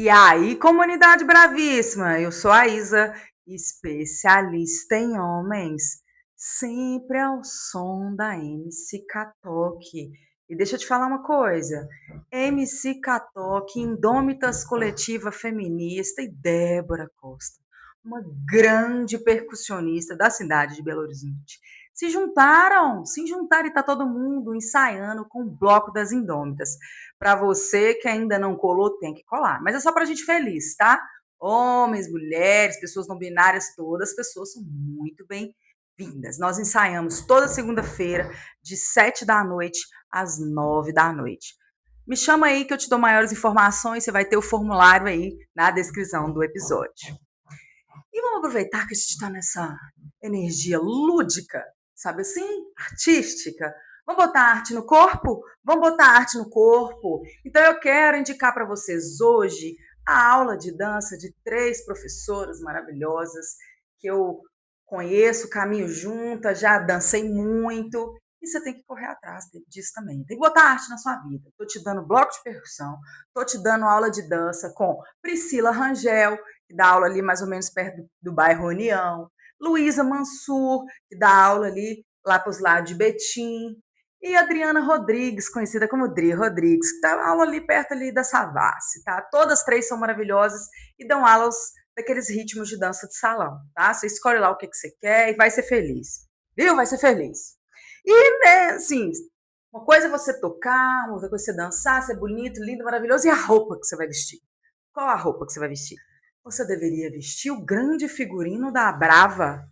E aí, comunidade bravíssima, eu sou a Isa, especialista em homens, sempre ao som da MC Catoque. E deixa eu te falar uma coisa, MC Catoque, Indômitas Coletiva Feminista e Débora Costa, uma grande percussionista da cidade de Belo Horizonte. Se juntaram e tá todo mundo ensaiando com o Bloco das Indômitas. Para você que ainda não colou, tem que colar. Mas é só para gente feliz, tá? Homens, mulheres, pessoas não binárias, todas as pessoas são muito bem-vindas. Nós ensaiamos toda segunda-feira, de 7 da noite às 9 da noite. Me chama aí que eu te dou maiores informações, você vai ter o formulário aí na descrição do episódio. E vamos aproveitar que a gente está nessa energia lúdica, sabe assim? Artística. Vamos botar arte no corpo? Vamos botar arte no corpo. Então eu quero indicar para vocês hoje a aula de dança de 3 professoras maravilhosas que eu conheço, caminho juntas, já dancei muito. E você tem que correr atrás disso também. Tem que botar arte na sua vida. Estou te dando bloco de percussão, estou te dando aula de dança com Priscila Rangel, que dá aula ali mais ou menos perto do bairro União, Luísa Mansur, que dá aula ali lá para os lados de Betim, e Adriana Rodrigues, conhecida como Dri Rodrigues, que dá aula ali perto ali da Savassi, tá? Todas 3 são maravilhosas e dão aulas daqueles ritmos de dança de salão, tá? Você escolhe lá o que você quer e vai ser feliz, viu? Vai ser feliz. E, né, assim, uma coisa é você tocar, outra coisa é você dançar, ser bonito, lindo, maravilhoso, e a roupa que você vai vestir? Qual a roupa que você vai vestir? Você deveria vestir o grande figurino da Brava.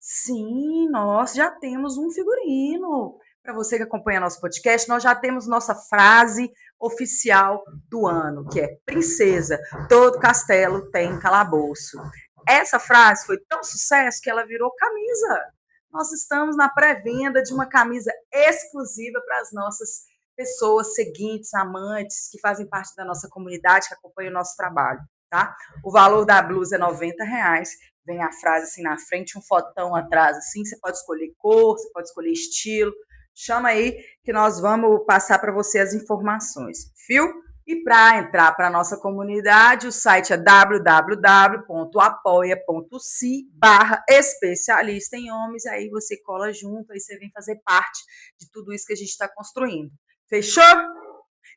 Sim, nós já temos um figurino. Para você que acompanha nosso podcast, nós já temos nossa frase oficial do ano, que é Princesa, todo castelo tem calabouço. Essa frase foi tão sucesso que ela virou camisa. Nós estamos na pré-venda de uma camisa exclusiva para as nossas pessoas seguintes, amantes, que fazem parte da nossa comunidade, que acompanham o nosso trabalho, tá? O valor da blusa é R$ 90, vem a frase assim na frente, um fotão atrás, assim, você pode escolher cor, você pode escolher estilo, chama aí que nós vamos passar para você as informações, viu? E para entrar para a nossa comunidade, o site é www.apoia.se/especialista em homens, aí você cola junto, aí você vem fazer parte de tudo isso que a gente está construindo. Fechou?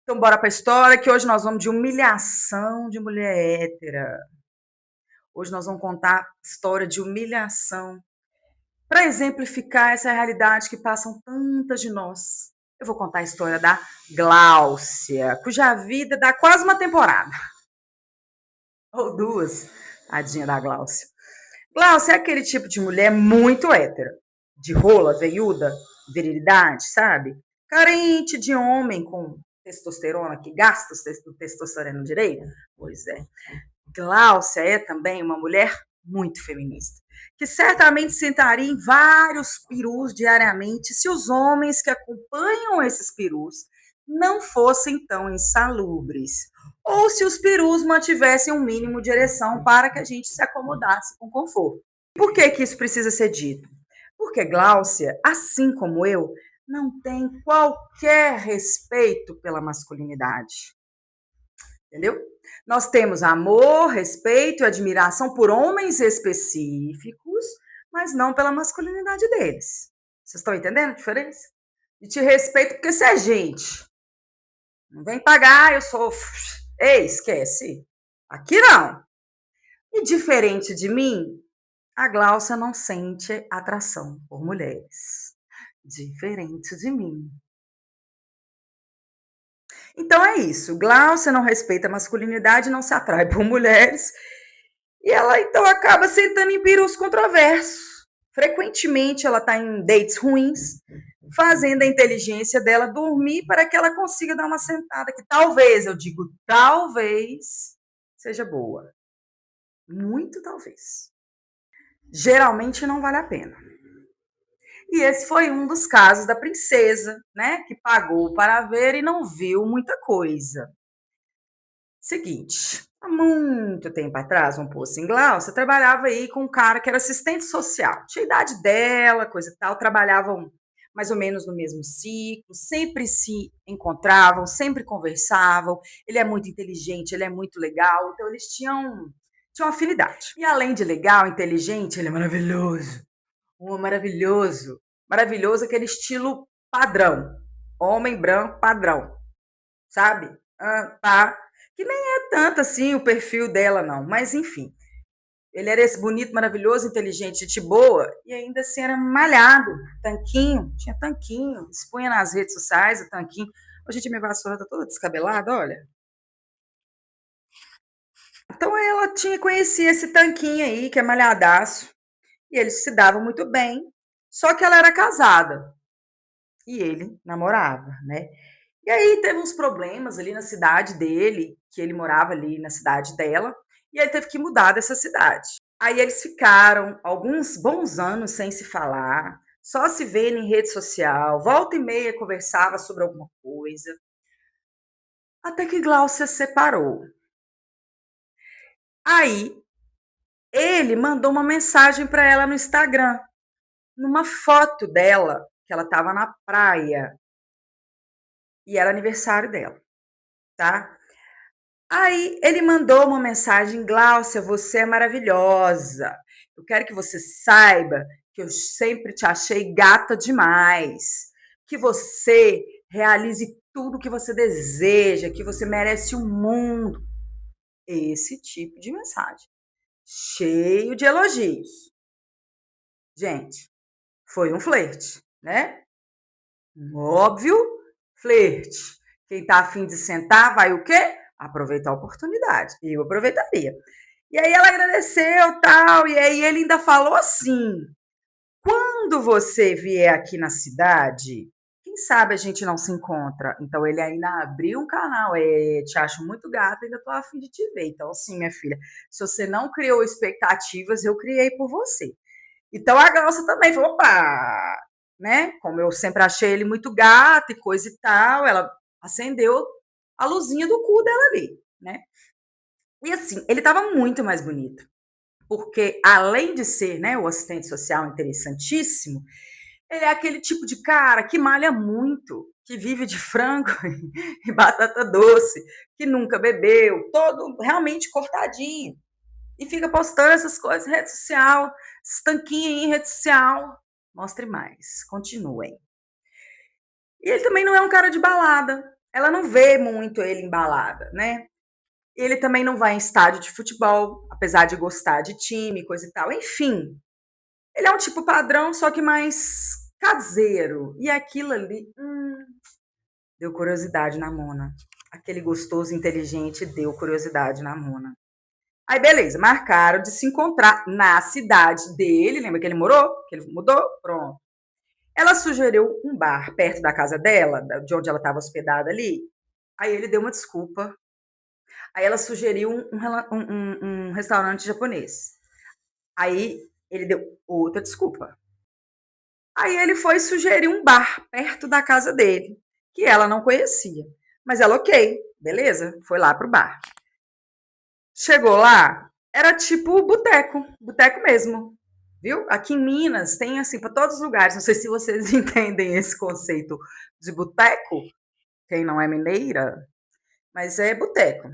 Então bora para a história, que hoje nós vamos de humilhação de mulher hétera. Hoje nós vamos contar história de humilhação para exemplificar essa realidade que passam tantas de nós. Eu vou contar a história da Gláucia, cuja vida dá quase uma temporada. Ou duas, tadinha da Gláucia. Gláucia é aquele tipo de mulher muito hétera, de rola, veiuda, virilidade, sabe? Carente de homem com testosterona, que gasta o testosterona direito. Pois é. Gláucia é também uma mulher muito feminista, que certamente sentaria em vários perus diariamente se os homens que acompanham esses perus não fossem tão insalubres, ou se os perus mantivessem um mínimo de ereção para que a gente se acomodasse com conforto. Por que isso precisa ser dito? Porque Gláucia, assim como eu, não tem qualquer respeito pela masculinidade. Entendeu? Nós temos amor, respeito e admiração por homens específicos, mas não pela masculinidade deles. Vocês estão entendendo a diferença? E te respeito porque você é gente. Não vem pagar, eu sou. Ei, esquece. Aqui não. E diferente de mim, a Gláucia não sente atração por mulheres. Diferente de mim. Então é isso. Gláucia não respeita a masculinidade, não se atrai por mulheres. E ela então acaba sentando em perus controversos. Frequentemente ela está em dates ruins, fazendo a inteligência dela dormir para que ela consiga dar uma sentada que talvez, eu digo talvez, seja boa. Muito talvez. Geralmente não vale a pena. E esse foi um dos casos da princesa, né, que pagou para ver e não viu muita coisa. Seguinte, há muito tempo atrás, vamos pôr assim, Gláucia trabalhava aí com um cara que era assistente social. Tinha a idade dela, coisa e tal, trabalhavam mais ou menos no mesmo ciclo, sempre se encontravam, sempre conversavam. Ele é muito inteligente, ele é muito legal, então eles tinham afinidade. E além de legal, inteligente, ele é maravilhoso. Um maravilhoso. Maravilhoso, aquele estilo padrão. Homem branco padrão, sabe? Tá. Que nem é tanto assim o perfil dela, não. Mas enfim. Ele era esse bonito, maravilhoso, inteligente, gente boa, e ainda assim era malhado, tanquinho, tinha tanquinho, expunha nas redes sociais o tanquinho. Ô, gente, minha vassoura tá toda descabelada, olha. Então ela conhecia esse tanquinho aí, que é malhadaço, e eles se davam muito bem, só que ela era casada, e ele namorava, né? E aí teve uns problemas ali na cidade dele, que ele morava ali na cidade dela, e ele teve que mudar dessa cidade. Aí eles ficaram alguns bons anos sem se falar, só se vendo em rede social, volta e meia conversava sobre alguma coisa, até que Gláucia separou. Aí ele mandou uma mensagem para ela no Instagram, numa foto dela, que ela estava na praia, e era aniversário dela, tá? Aí ele mandou uma mensagem: Gláucia, você é maravilhosa. Eu quero que você saiba que eu sempre te achei gata demais. Que você realize tudo o que você deseja, que você merece o mundo. Esse tipo de mensagem. Cheio de elogios. Gente, foi um flerte, né? Um óbvio flerte. Quem tá afim de sentar vai o quê? Aproveitar a oportunidade. Eu aproveitaria. E aí ela agradeceu, tal, e aí ele ainda falou assim: quando você vier aqui na cidade, quem sabe a gente não se encontra. Então ele ainda abriu um canal, te acho muito gata, ainda tô afim de te ver. Então, assim, minha filha, se você não criou expectativas, eu criei por você. Então a Glaucia também falou: opa, né? Como eu sempre achei ele muito gato e coisa e tal, ela acendeu a luzinha do cu dela ali, né? E assim, ele estava muito mais bonito, porque além de ser, né, o assistente social interessantíssimo, ele é aquele tipo de cara que malha muito, que vive de frango e batata doce, que nunca bebeu, todo realmente cortadinho. E fica postando essas coisas em rede social, estanquinho em rede social. Mostre mais, continuem. E ele também não é um cara de balada. Ela não vê muito ele em balada, né? Ele também não vai em estádio de futebol, apesar de gostar de time, coisa e tal. Enfim, ele é um tipo padrão, só que mais caseiro. E aquilo ali, deu curiosidade na Mona. Aquele gostoso inteligente deu curiosidade na Mona. Aí, beleza, marcaram de se encontrar na cidade dele. Lembra que ele morou? Que ele mudou? Pronto. Ela sugeriu um bar perto da casa dela, de onde ela estava hospedada ali. Aí ele deu uma desculpa. Aí ela sugeriu um restaurante japonês. Aí ele deu outra desculpa. Aí ele foi sugerir um bar perto da casa dele, que ela não conhecia. Mas ela, ok, beleza, foi lá pro bar. Chegou lá, era tipo boteco, boteco mesmo, viu? Aqui em Minas tem assim para todos os lugares. Não sei se vocês entendem esse conceito de boteco, quem não é mineira, mas é boteco.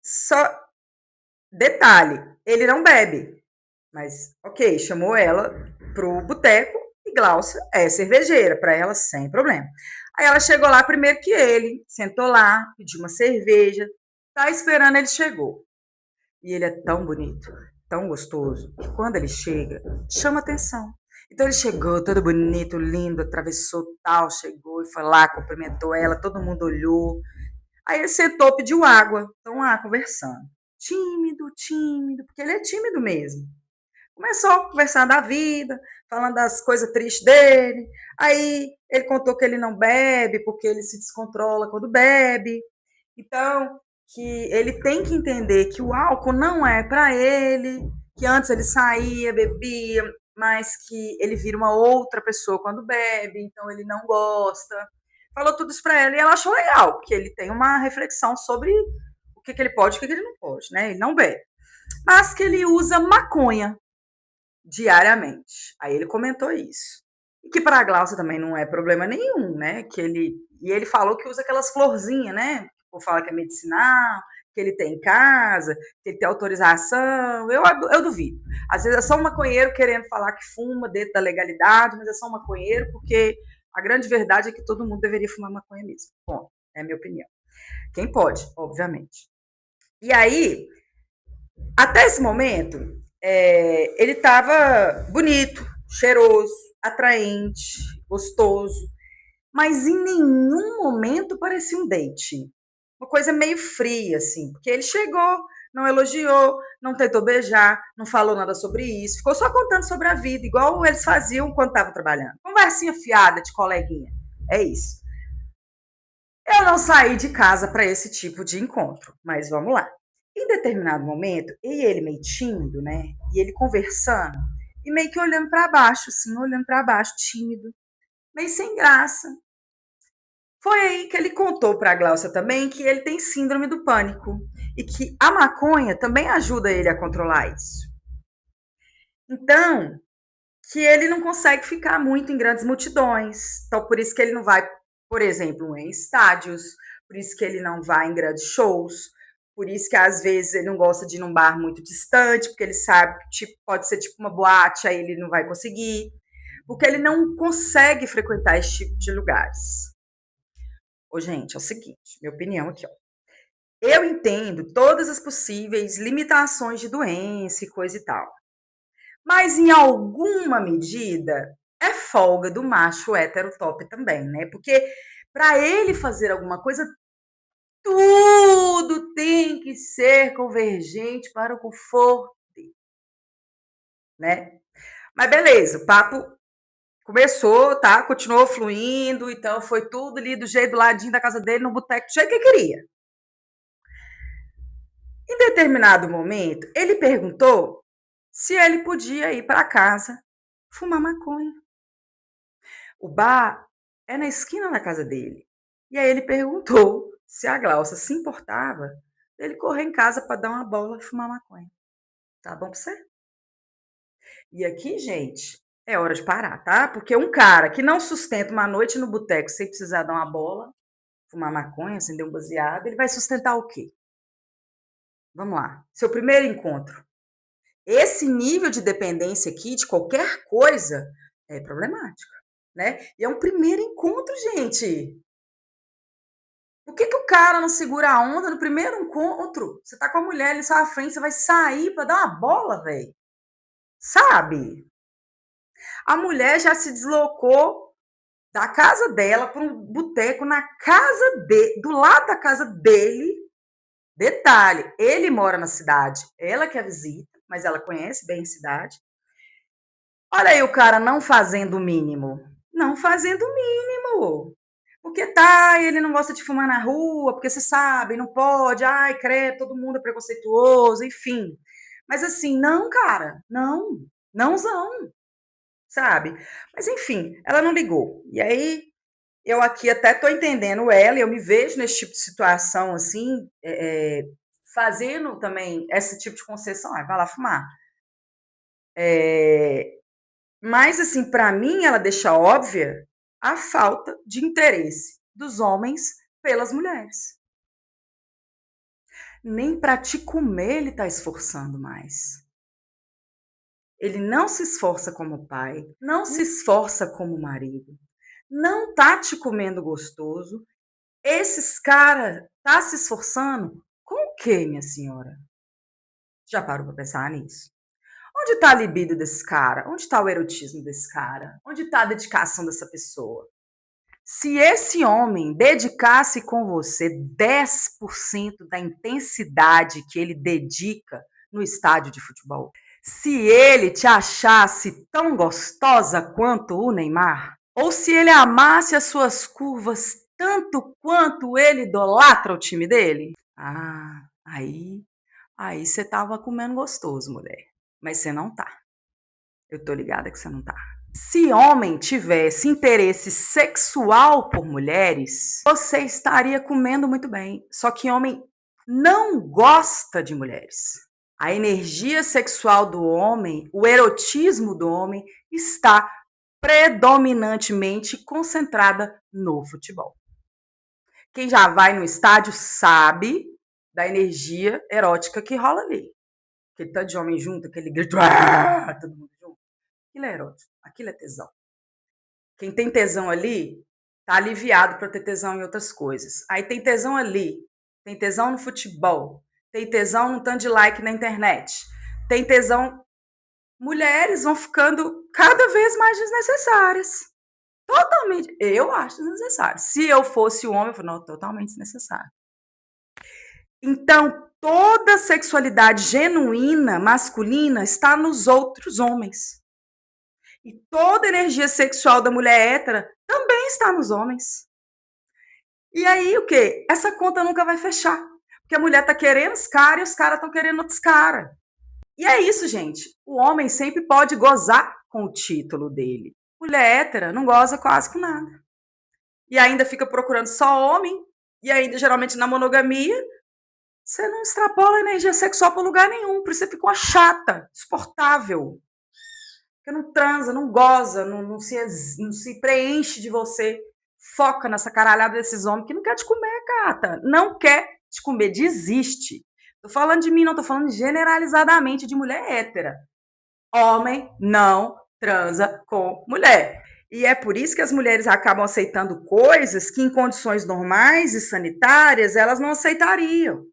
Só detalhe, ele não bebe, mas ok, chamou ela pro boteco e Gláucia é cervejeira, para ela sem problema. Aí ela chegou lá primeiro que ele, sentou lá, pediu uma cerveja, tá esperando, ele chegou. E ele é tão bonito, tão gostoso, que quando ele chega, chama atenção. Então ele chegou todo bonito, lindo, atravessou tal, chegou e foi lá, cumprimentou ela, todo mundo olhou. Aí ele sentou, pediu água, estão lá conversando. Tímido, tímido, porque ele é tímido mesmo. Começou a conversar da vida, falando das coisas tristes dele. Aí ele contou que ele não bebe, porque ele se descontrola quando bebe. Então, que ele tem que entender que o álcool não é para ele, que antes ele saía, bebia, mas que ele vira uma outra pessoa quando bebe, então ele não gosta. Falou tudo isso para ela e ela achou legal, porque ele tem uma reflexão sobre o que ele pode e o que ele não pode, né? Ele não bebe. Mas que ele usa maconha diariamente. Aí ele comentou isso. E que para a Glaucia também não é problema nenhum, né? E ele falou que usa aquelas florzinhas, né? Ou fala que é medicinal, que ele tem em casa, que ele tem autorização. Eu duvido. Às vezes é só um maconheiro querendo falar que fuma dentro da legalidade, mas é só um maconheiro porque a grande verdade é que todo mundo deveria fumar maconha mesmo. Bom, é a minha opinião. Quem pode, obviamente. E aí, até esse momento, ele estava bonito, cheiroso, atraente, gostoso, mas em nenhum momento parecia um date. Uma coisa meio fria, assim, porque ele chegou, não elogiou, não tentou beijar, não falou nada sobre isso, ficou só contando sobre a vida, igual eles faziam quando estavam trabalhando. Conversinha fiada de coleguinha. É isso. Eu não saí de casa para esse tipo de encontro, mas vamos lá. Em determinado momento, e ele meio tímido, né? E ele conversando e meio que olhando para baixo, assim, olhando para baixo, tímido, meio sem graça. Foi aí que ele contou para a Glaucia também que ele tem síndrome do pânico e que a maconha também ajuda ele a controlar isso. Então, que ele não consegue ficar muito em grandes multidões. Então, por isso que ele não vai, por exemplo, em estádios, por isso que ele não vai em grandes shows, por isso que às vezes ele não gosta de ir num bar muito distante, porque ele sabe que tipo, pode ser tipo uma boate, aí ele não vai conseguir, porque ele não consegue frequentar esse tipo de lugares. Ô, gente, é o seguinte, minha opinião aqui, ó. Eu entendo todas as possíveis limitações de doença e coisa e tal. Mas em alguma medida é folga do macho hétero top também, né? Porque para ele fazer alguma coisa, tudo tem que ser convergente para o conforto, né? Mas beleza, o papo começou, tá? Continuou fluindo, então foi tudo ali do jeito do ladinho da casa dele, no boteco, do jeito que ele queria. Em determinado momento, ele perguntou se ele podia ir para casa fumar maconha. O bar é na esquina da casa dele. E aí ele perguntou se a Glaucia se importava dele correr em casa para dar uma bola e fumar maconha. Tá bom pra você? E aqui, gente, é hora de parar, tá? Porque um cara que não sustenta uma noite no boteco sem precisar dar uma bola, fumar maconha, acender um baseado, ele vai sustentar o quê? Vamos lá. Seu primeiro encontro. Esse nível de dependência aqui, de qualquer coisa, é problemático, né? E é um primeiro encontro, gente. Por que o cara não segura a onda no primeiro encontro? Você tá com a mulher ali na sua frente, você vai sair pra dar uma bola, velho. Sabe? A mulher já se deslocou da casa dela para um boteco na casa dele, do lado da casa dele. Detalhe, ele mora na cidade, ela que a visita, mas ela conhece bem a cidade. Olha aí o cara não fazendo o mínimo. Não fazendo o mínimo. Porque tá, ele não gosta de fumar na rua, porque você sabe, não pode, ai, credo, todo mundo é preconceituoso, enfim. Mas assim, não, cara, não, nãozão, sabe? Mas enfim, ela não ligou. E aí, eu aqui até tô entendendo ela, e eu me vejo nesse tipo de situação, assim, fazendo também esse tipo de concessão, vai lá fumar. Mas, assim, para mim, ela deixa óbvia a falta de interesse dos homens pelas mulheres. Nem para te comer ele está esforçando mais. Ele não se esforça como pai, não se esforça como marido, não tá te comendo gostoso. Esses caras tá se esforçando com o quê, minha senhora? Já parou para pensar nisso? Onde está a libido desse cara? Onde está o erotismo desse cara? Onde está a dedicação dessa pessoa? Se esse homem dedicasse com você 10% da intensidade que ele dedica no estádio de futebol, se ele te achasse tão gostosa quanto o Neymar, ou se ele amasse as suas curvas tanto quanto ele idolatra o time dele, aí você tava comendo gostoso, mulher. Mas você não tá. Eu tô ligada que você não tá. Se homem tivesse interesse sexual por mulheres, você estaria comendo muito bem. Só que homem não gosta de mulheres. A energia sexual do homem, o erotismo do homem está predominantemente concentrada no futebol. Quem já vai no estádio sabe da energia erótica que rola ali. Aquele tanto de homem junto, aquele grito, todo mundo junto. Aquilo é erótico, aquilo é tesão. Quem tem tesão ali, tá aliviado para ter tesão em outras coisas. Aí tem tesão ali, tem tesão no futebol, tem tesão no tanto de like na internet, tem tesão. Mulheres vão ficando cada vez mais desnecessárias. Totalmente. Eu acho desnecessário. Se eu fosse o homem, eu falo, não, totalmente desnecessário. Então, toda sexualidade genuína, masculina, está nos outros homens. E toda energia sexual da mulher hétera também está nos homens. E aí, o quê? Essa conta nunca vai fechar. Porque a mulher tá querendo os caras e os caras estão querendo outros caras. E é isso, gente. O homem sempre pode gozar com o título dele. Mulher hétera não goza quase com nada. E ainda fica procurando só homem. E ainda, geralmente, na monogamia, você não extrapola a energia sexual para lugar nenhum. Por isso você fica uma chata, insuportável. Porque não transa, não goza, não se preenche de você. Foca nessa caralhada desses homens que não quer te comer, gata. Não quer te comer, desiste. Tô falando de mim, não tô falando generalizadamente de mulher hétera. Homem não transa com mulher. E é por isso que as mulheres acabam aceitando coisas que em condições normais e sanitárias elas não aceitariam.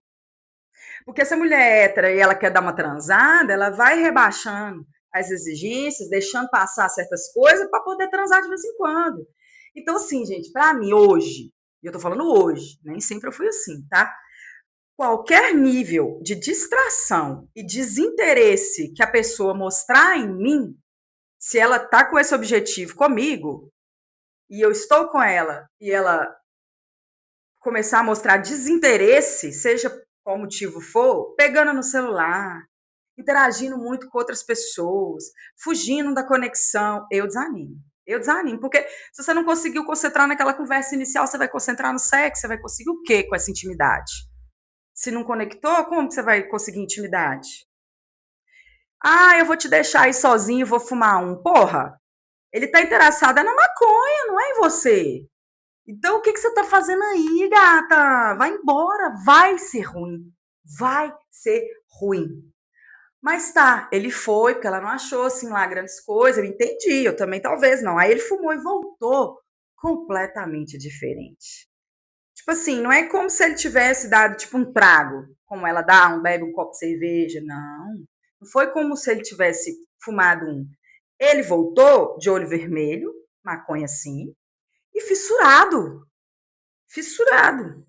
Porque se a mulher é hétera e ela quer dar uma transada, ela vai rebaixando as exigências, deixando passar certas coisas para poder transar de vez em quando. Então, assim, gente, para mim, hoje, e eu tô falando hoje, nem sempre eu fui assim, tá? Qualquer nível de distração e desinteresse que a pessoa mostrar em mim, se ela tá com esse objetivo comigo, e eu estou com ela, e ela começar a mostrar desinteresse, seja qual motivo for, pegando no celular, interagindo muito com outras pessoas, fugindo da conexão, eu desanimo. Eu desanimo, porque se você não conseguiu concentrar naquela conversa inicial, você vai concentrar no sexo, você vai conseguir o quê com essa intimidade? Se não conectou, como que você vai conseguir intimidade? Ah, eu vou te deixar aí sozinho, vou fumar um. Porra, ele tá interessado é na maconha, não é em você. Então, o que você tá fazendo aí, gata? Vai embora, vai ser ruim. Vai ser ruim. Mas tá, ele foi, porque ela não achou, assim, lá grandes coisas, eu entendi, eu também talvez não. Aí ele fumou e voltou completamente diferente. Tipo assim, não é como se ele tivesse dado, tipo, um trago, como ela dá, bebe um copo de cerveja, não. Não foi como se ele tivesse fumado um. Ele voltou de olho vermelho, maconha assim, e fissurado. Fissurado.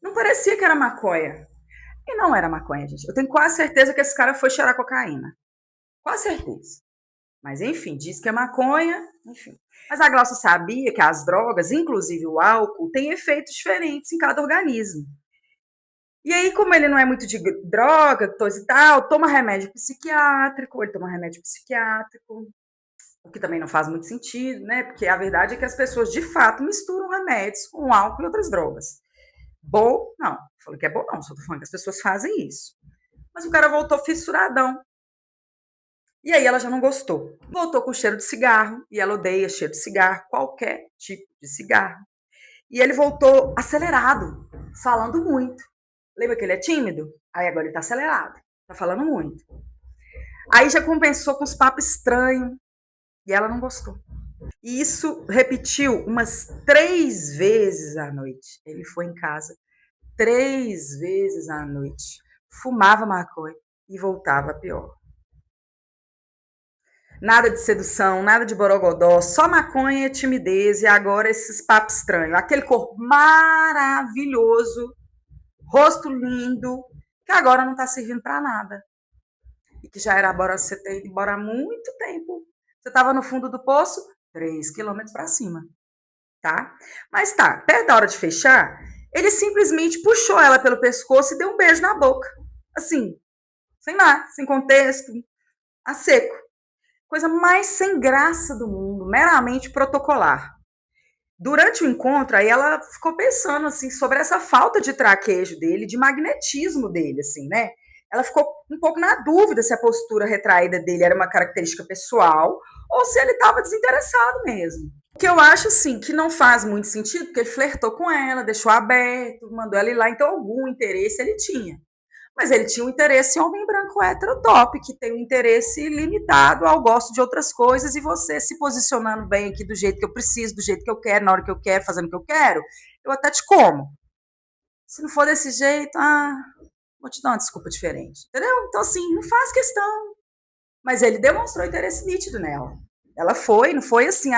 Não parecia que era maconha. E não era maconha, gente. Eu tenho quase certeza que esse cara foi cheirar cocaína. Quase certeza. Mas, enfim, diz que é maconha, enfim. Mas a Glaucia sabia que as drogas, inclusive o álcool, têm efeitos diferentes em cada organismo. E aí, como ele não é muito de droga, coisa e tal, toma remédio psiquiátrico, ele toma remédio psiquiátrico, o que também não faz muito sentido, né? Porque a verdade é que as pessoas, de fato, misturam remédios com álcool e outras drogas. Bom, não. Falei que é bom, não. Só tô falando que as pessoas fazem isso. Mas o cara voltou fissuradão. E aí ela já não gostou. Voltou com cheiro de cigarro, e ela odeia cheiro de cigarro, qualquer tipo de cigarro. E ele voltou acelerado, falando muito. Lembra que ele é tímido? Aí agora ele tá acelerado, tá falando muito. Aí já compensou com os papos estranhos, e ela não gostou. E isso repetiu umas 3 vezes à noite. Ele foi em casa 3 vezes à noite. Fumava maconha e voltava pior. Nada de sedução, nada de borogodó, só maconha, timidez e agora esses papos estranhos. Aquele corpo maravilhoso, rosto lindo, que agora não está servindo para nada. E que já era embora você ter ido embora há muito tempo. Você estava no fundo do poço, 3 quilômetros para cima. Tá? Mas tá, perto da hora de fechar, ele simplesmente puxou ela pelo pescoço e deu um beijo na boca. Assim, sem nada, sem contexto, a seco. Coisa mais sem graça do mundo, meramente protocolar. Durante o encontro, aí ela ficou pensando assim sobre essa falta de traquejo dele, de magnetismo dele, assim, né? ela ficou um pouco na dúvida se a postura retraída dele era uma característica pessoal ou se ele estava desinteressado mesmo. O que eu acho, assim, que não faz muito sentido, porque ele flertou com ela, deixou aberto, mandou ela ir lá, então algum interesse ele tinha. Mas ele tinha um interesse em homem branco hétero top, que tem um interesse limitado ao gosto de outras coisas, e você se posicionando bem aqui do jeito que eu preciso, do jeito que eu quero, na hora que eu quero, fazendo o que eu quero, eu até te como. Se não for desse jeito, vou te dar uma desculpa diferente. Entendeu? Então, assim, não faz questão. Mas ele demonstrou interesse nítido nela. Ela foi, não foi assim,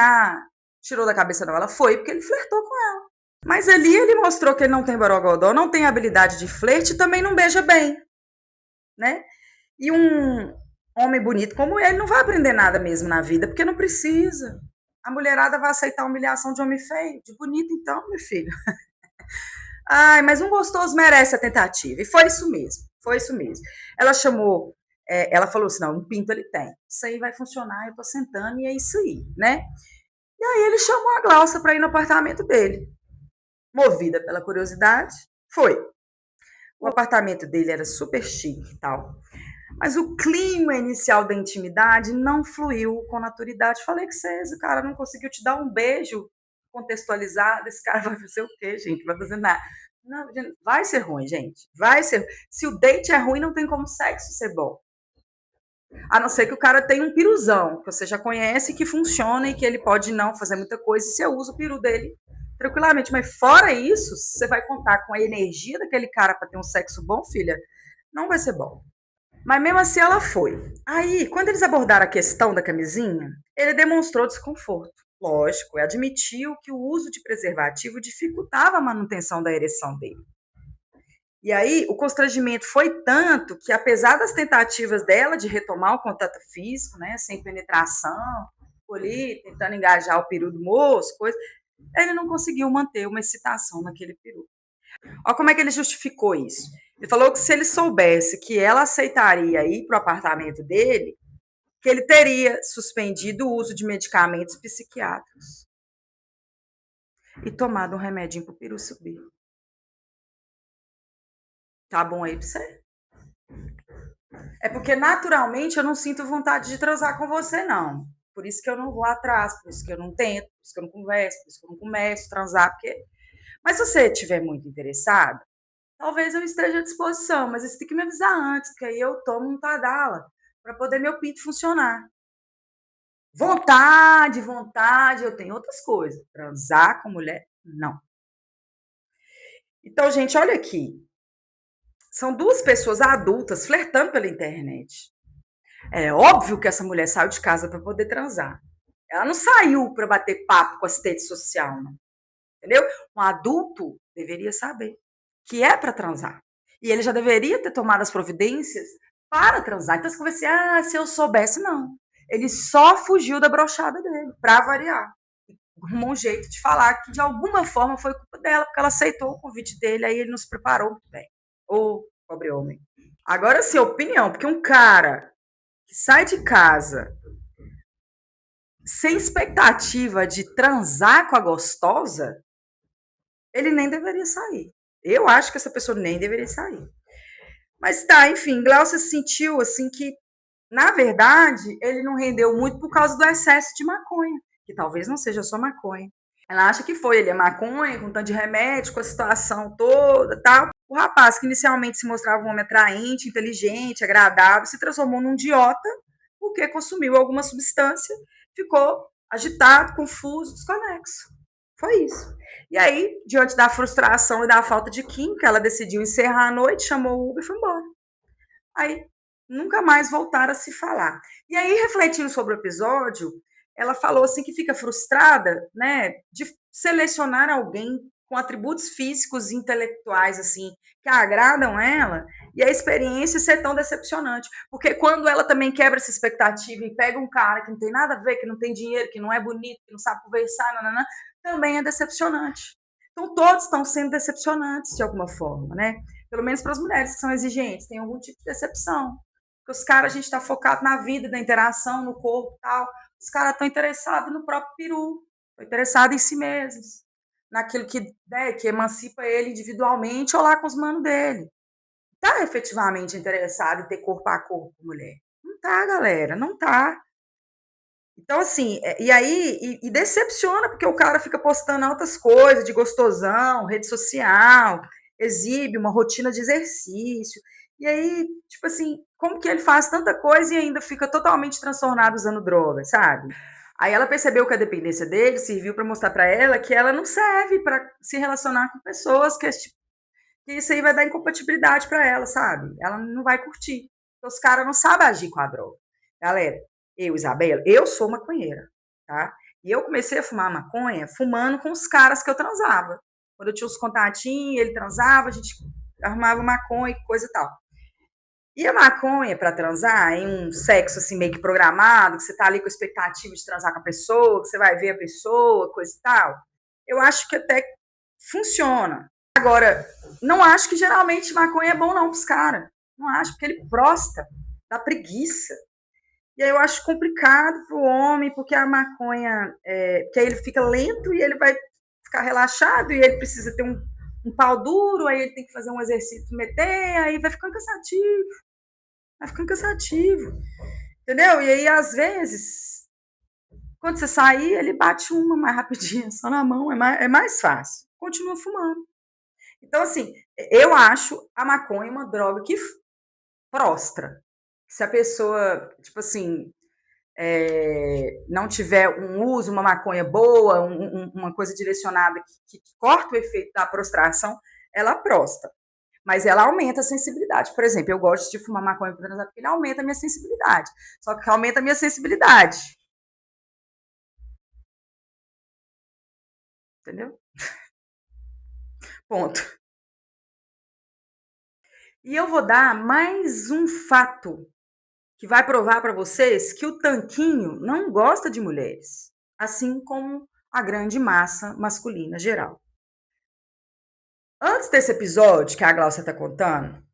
tirou da cabeça não. Ela foi porque ele flertou com ela. Mas ali ele mostrou que ele não tem borogodó, não tem habilidade de flerte e também não beija bem, né? E um homem bonito como ele não vai aprender nada mesmo na vida, porque não precisa. A mulherada vai aceitar a humilhação de homem feio, de bonito então, meu filho. Ai, mas um gostoso merece a tentativa. E foi isso mesmo, foi isso mesmo. Ela chamou, ela falou assim, não, um pinto ele tem. Isso aí vai funcionar, eu tô sentando e é isso aí, né? E aí ele chamou a Glaucia para ir no apartamento dele. Movida pela curiosidade, foi. O apartamento dele era super chique e tal. Mas o clima inicial da intimidade não fluiu com naturalidade. Falei que vocês, o cara não conseguiu te dar um beijo contextualizado. Esse cara vai fazer o quê, gente? Vai fazer nada. Não, vai ser ruim, gente. Vai ser. Se o date é ruim, não tem como sexo ser bom. A não ser que o cara tenha um piruzão, que você já conhece, que funciona e que ele pode não fazer muita coisa e você usa o peru dele tranquilamente. Mas fora isso, se você vai contar com a energia daquele cara para ter um sexo bom, filha, não vai ser bom. Mas mesmo assim ela foi. Aí, quando eles abordaram a questão da camisinha, ele demonstrou desconforto. Lógico, e admitiu que o uso de preservativo dificultava a manutenção da ereção dele. E aí, o constrangimento foi tanto que, apesar das tentativas dela de retomar o contato físico, né, sem penetração, ali, tentando engajar o peru do moço, coisa, ele não conseguiu manter uma excitação naquele peru. Olha como é que ele justificou isso. Ele falou que se ele soubesse que ela aceitaria ir para o apartamento dele, que ele teria suspendido o uso de medicamentos psiquiátricos e tomado um remedinho para o peru subir. Tá bom aí para você? É porque naturalmente eu não sinto vontade de transar com você, não. Por isso que eu não vou atrás, por isso que eu não tento, por isso que eu não converso, por isso que eu não começo a transar, porque... Mas se você estiver muito interessado, talvez eu esteja à disposição, mas você tem que me avisar antes, porque aí eu tomo um Tadala para poder meu pinto funcionar. Vontade, vontade, eu tenho outras coisas. Transar com mulher, não. Então, gente, olha aqui. São duas pessoas adultas flertando pela internet. É óbvio que essa mulher saiu de casa para poder transar. Ela não saiu para bater papo com assistente social, não. Entendeu? Um adulto deveria saber que é para transar. E ele já deveria ter tomado as providências para transar. Então, você conversa assim, se eu soubesse, não. Ele só fugiu da brochada dele, para variar. Arrumou um jeito de falar que, de alguma forma, foi culpa dela, porque ela aceitou o convite dele, aí ele não se preparou muito bem. Ô, pobre homem. Agora, sim, opinião, porque um cara que sai de casa sem expectativa de transar com a gostosa, ele nem deveria sair. Eu acho que essa pessoa nem deveria sair. Mas tá, enfim, Glaucia sentiu assim que, na verdade, ele não rendeu muito por causa do excesso de maconha, que talvez não seja só maconha. Ela acha que foi, ele é maconha, com tanto de remédio, com a situação toda, tal. O rapaz, que inicialmente se mostrava um homem atraente, inteligente, agradável, se transformou num idiota porque consumiu alguma substância, ficou agitado, confuso, desconexo. Foi isso. E aí, diante da frustração e da falta de química, ela decidiu encerrar a noite, chamou o Uber e foi embora. Aí, nunca mais voltaram a se falar. E aí, refletindo sobre o episódio, ela falou assim que fica frustrada, né, de selecionar alguém com atributos físicos e intelectuais assim que agradam ela e a experiência ser tão decepcionante, porque quando ela também quebra essa expectativa e pega um cara que não tem nada a ver, que não tem dinheiro, que não é bonito, que não sabe conversar, nananã, também é decepcionante. Então todos estão sendo decepcionantes de alguma forma, né? Pelo menos para as mulheres que são exigentes, tem algum tipo de decepção. Porque os caras, a gente está focado na vida, na interação, no corpo e tal. Os caras estão interessados no próprio peru, estão interessados em si mesmos, naquilo que, né, que emancipa ele individualmente ou lá com os manos dele. tá efetivamente interessado em ter corpo a corpo com mulher. Não tá, galera, não tá. Então, assim, e aí e decepciona, porque o cara fica postando altas coisas de gostosão, rede social, exibe uma rotina de exercício. E aí, tipo assim, como que ele faz tanta coisa e ainda fica totalmente transtornado usando droga, sabe? Aí ela percebeu que a dependência dele serviu para mostrar para ela que ela não serve para se relacionar com pessoas que isso aí vai dar incompatibilidade para ela, sabe? Ela não vai curtir. Então, os caras não sabem agir com a droga. Galera, eu, Isabela, eu sou maconheira, tá? E eu comecei a fumar maconha fumando com os caras que eu transava. Quando eu tinha os contatinhos, ele transava, a gente arrumava maconha e coisa e tal. E a maconha para transar, em um sexo assim meio que programado, que você tá ali com a expectativa de transar com a pessoa, que você vai ver a pessoa, coisa e tal, eu acho que até funciona. Agora, não acho que geralmente maconha é bom não pros caras. Não acho, porque ele prosta, dá preguiça. E aí eu acho complicado pro homem, porque a maconha, que aí ele fica lento e ele vai ficar relaxado e ele precisa ter um pau duro, aí ele tem que fazer um exercício, meter, aí vai ficando cansativo. Vai ficando cansativo. Entendeu? E aí, às vezes, quando você sair, ele bate uma mais rapidinho, só na mão, é mais fácil. Continua fumando. Então, assim, eu acho a maconha uma droga que prostra. Se a pessoa, tipo assim, não tiver um uso, uma maconha boa, uma coisa direcionada que corta o efeito da prostração, ela prostra. Mas ela aumenta a sensibilidade. Por exemplo, eu gosto de fumar maconha para transar porque ele aumenta a minha sensibilidade. Só que aumenta a minha sensibilidade. Entendeu? Ponto. E eu vou dar mais um fato que vai provar para vocês que o tanquinho não gosta de mulheres, assim como a grande massa masculina geral. Antes desse episódio que a Glaucia está contando,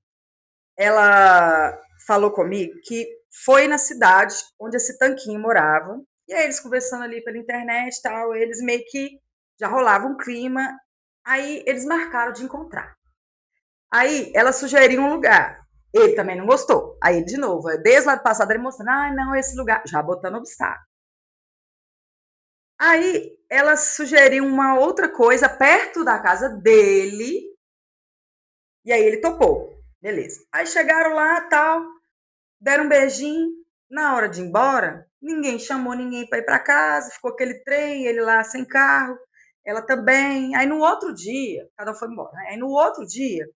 ela falou comigo que foi na cidade onde esse tanquinho morava, e aí eles conversando ali pela internet e tal, eles meio que já rolava um clima, aí eles marcaram de encontrar. Aí ela sugeriu um lugar. Ele também não gostou. Aí ele de novo, desde o lado passado ele mostrando, não, esse lugar, já botando obstáculo. Aí ela sugeriu uma outra coisa perto da casa dele, e aí ele topou. Beleza. Aí chegaram lá, tal, deram um beijinho. Na hora de ir embora, ninguém chamou ninguém para ir para casa, ficou aquele trem, ele lá sem carro, ela também. Aí no outro dia, cada um foi embora, né? Aí no outro dia,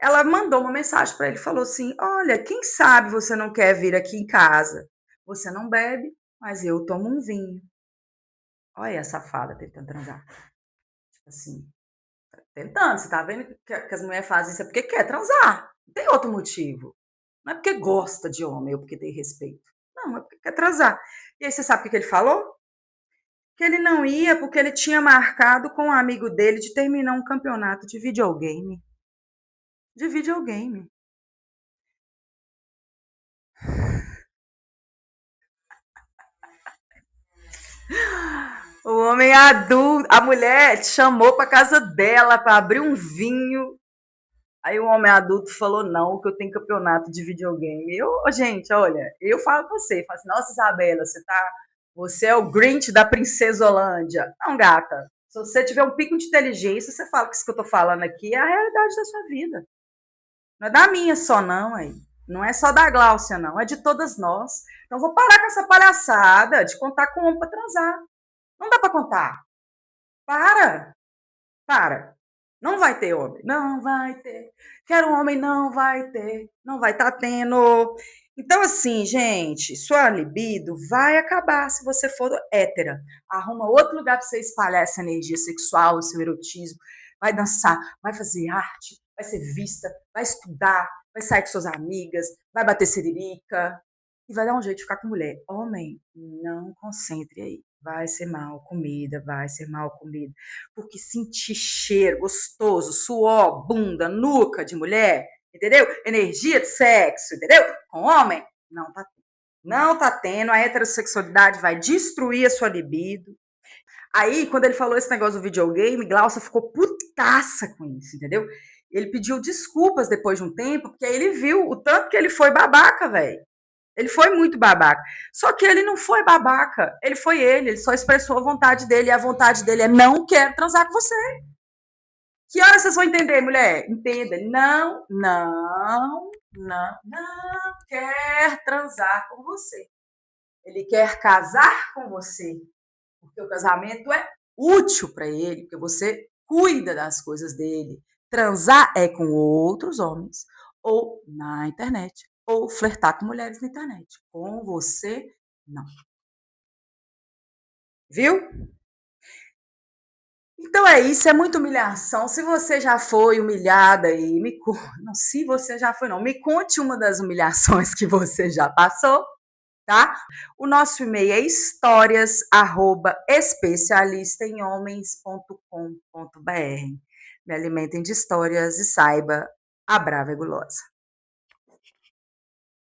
ela mandou uma mensagem para ele, falou assim: "Olha, quem sabe você não quer vir aqui em casa? Você não bebe, mas eu tomo um vinho". Olha a safada tentando transar. Tipo assim, tentando, você tá vendo que as mulheres fazem isso é porque quer transar. Não tem outro motivo. Não é porque gosta de homem ou porque tem respeito. Não, é porque quer transar. E aí você sabe o que ele falou? Que ele não ia porque ele tinha marcado com um amigo dele de terminar um campeonato de videogame. De videogame. O homem adulto, a mulher te chamou para casa dela para abrir um vinho. Aí o homem adulto falou não, que eu tenho campeonato de videogame. Gente, olha, eu falo com você, falo assim, nossa, Isabela, você é o Grinch da Princesa Holândia. Não, gata. Se você tiver um pico de inteligência, você fala que isso que eu tô falando aqui é a realidade da sua vida. Não é da minha só, não, aí. Não é só da Gláucia, não. É de todas nós. Então, vou parar com essa palhaçada de contar com homem pra transar. Não dá pra contar. Para. Para. Não vai ter homem. Não vai ter. Quero um homem, não vai ter. Não vai estar tendo. Então, assim, gente, sua libido vai acabar se você for hétera. Arruma outro lugar para você espalhar essa energia sexual, o seu erotismo. Vai dançar, vai fazer arte, vai ser vista, vai estudar, vai sair com suas amigas, vai bater siririca e vai dar um jeito de ficar com mulher. Homem, não concentre aí. Vai ser mal comida, vai ser mal comida. Porque sentir cheiro gostoso, suor, bunda, nuca de mulher, entendeu? Energia de sexo, entendeu? Com homem, não tá tendo. Não tá tendo, a heterossexualidade vai destruir a sua libido. Aí, quando ele falou esse negócio do videogame, Glaucia ficou putaça com isso, entendeu? Ele pediu desculpas depois de um tempo, porque aí ele viu o tanto que ele foi babaca, velho. Ele foi muito babaca. Só que ele não foi babaca. Ele foi ele só expressou a vontade dele. E a vontade dele é não quero transar com você. Que horas vocês vão entender, mulher? Entenda. Não quer transar com você. Ele quer casar com você. Porque o casamento é útil para ele, porque você cuida das coisas dele. Transar é com outros homens, ou na internet, ou flertar com mulheres na internet. Com você, não. Viu? Então é isso, é muita humilhação. Se você já foi humilhada aí, não, se você já foi, não, me conte uma das humilhações que você já passou, tá? O nosso e-mail é histórias@especialistaemhomens.com.br. Me alimentem de histórias e saiba, a Brava é gulosa.